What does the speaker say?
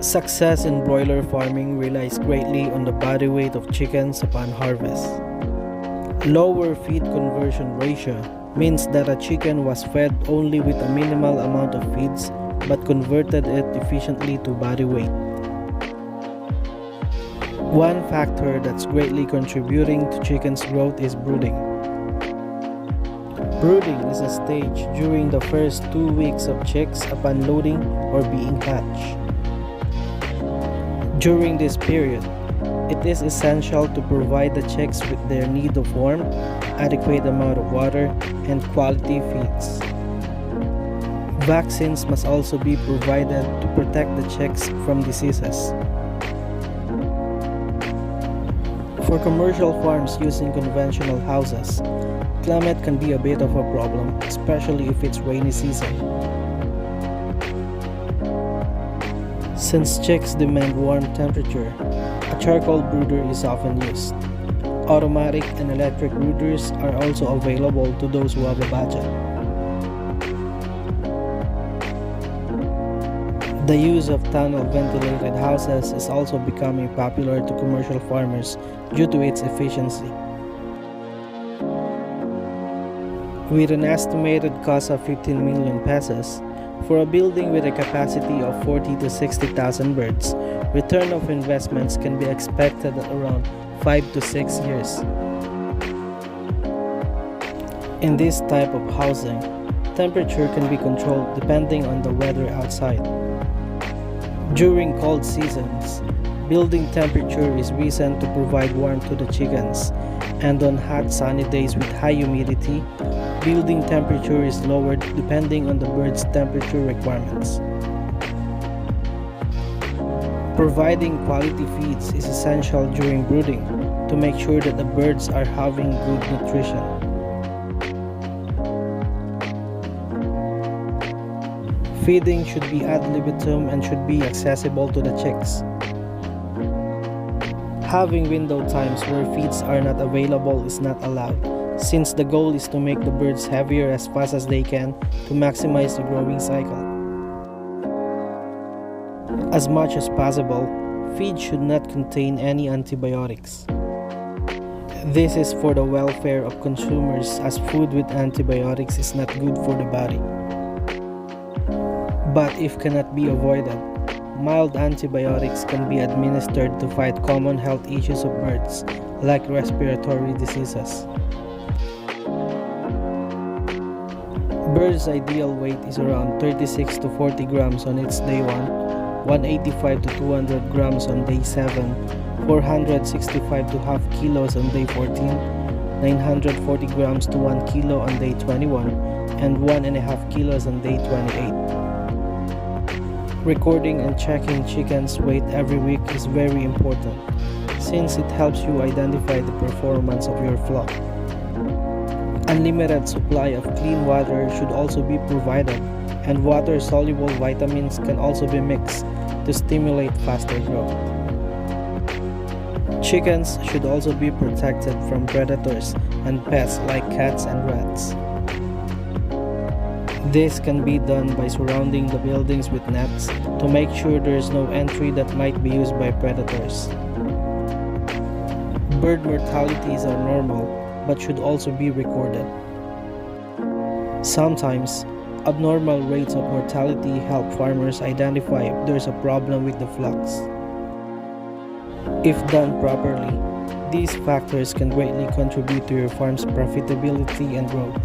Success in broiler farming relies greatly on the body weight of chickens upon harvest. Lower feed conversion ratio means that a chicken was fed only with a minimal amount of feeds but converted it efficiently to body weight. One factor that's greatly contributing to chickens' growth is brooding. Brooding is a stage during the first 2 weeks of chicks upon loading or being hatched. During this period, it is essential to provide the chicks with their need of warmth, adequate amount of water, and quality feeds. Vaccines must also be provided to protect the chicks from diseases. For commercial farms using conventional houses, climate can be a bit of a problem, especially if it's rainy season. Since chicks demand warm temperature, a charcoal brooder is often used. Automatic and electric brooders are also available to those who have a budget. The use of tunnel-ventilated houses is also becoming popular to commercial farmers due to its efficiency. With an estimated cost of 15 million pesos, for a building with a capacity of 40 to 60,000 birds, return of investments can be expected at around 5 to 6 years. In this type of housing, temperature can be controlled depending on the weather outside. During cold seasons, building temperature is reason to provide warmth to the chickens, and on hot sunny days with high humidity, building temperature is lowered depending on the bird's temperature requirements. Providing quality feeds is essential during brooding to make sure that the birds are having good nutrition. Feeding should be ad libitum and should be accessible to the chicks. Having window times where feeds are not available is not allowed, since the goal is to make the birds heavier as fast as they can to maximize the growing cycle. As much as possible, feed should not contain any antibiotics. This is for the welfare of consumers, as food with antibiotics is not good for the body. But if cannot be avoided, mild antibiotics can be administered to fight common health issues of birds, like respiratory diseases. Bird's ideal weight is around 36 to 40 grams on its day 1, 185 to 200 grams on day 7, 465 to half kilos on day 14, 940 grams to 1 kilo on day 21, and 1.5 kilos on day 28. Recording and checking chickens' weight every week is very important, since it helps you identify the performance of your flock. Unlimited supply of clean water should also be provided, and water-soluble vitamins can also be mixed to stimulate faster growth. Chickens should also be protected from predators and pests like cats and rats. This can be done by surrounding the buildings with nets to make sure there is no entry that might be used by predators. Bird mortalities are normal, but should also be recorded. Sometimes, abnormal rates of mortality help farmers identify if there's a problem with the flocks. If done properly, these factors can greatly contribute to your farm's profitability and growth.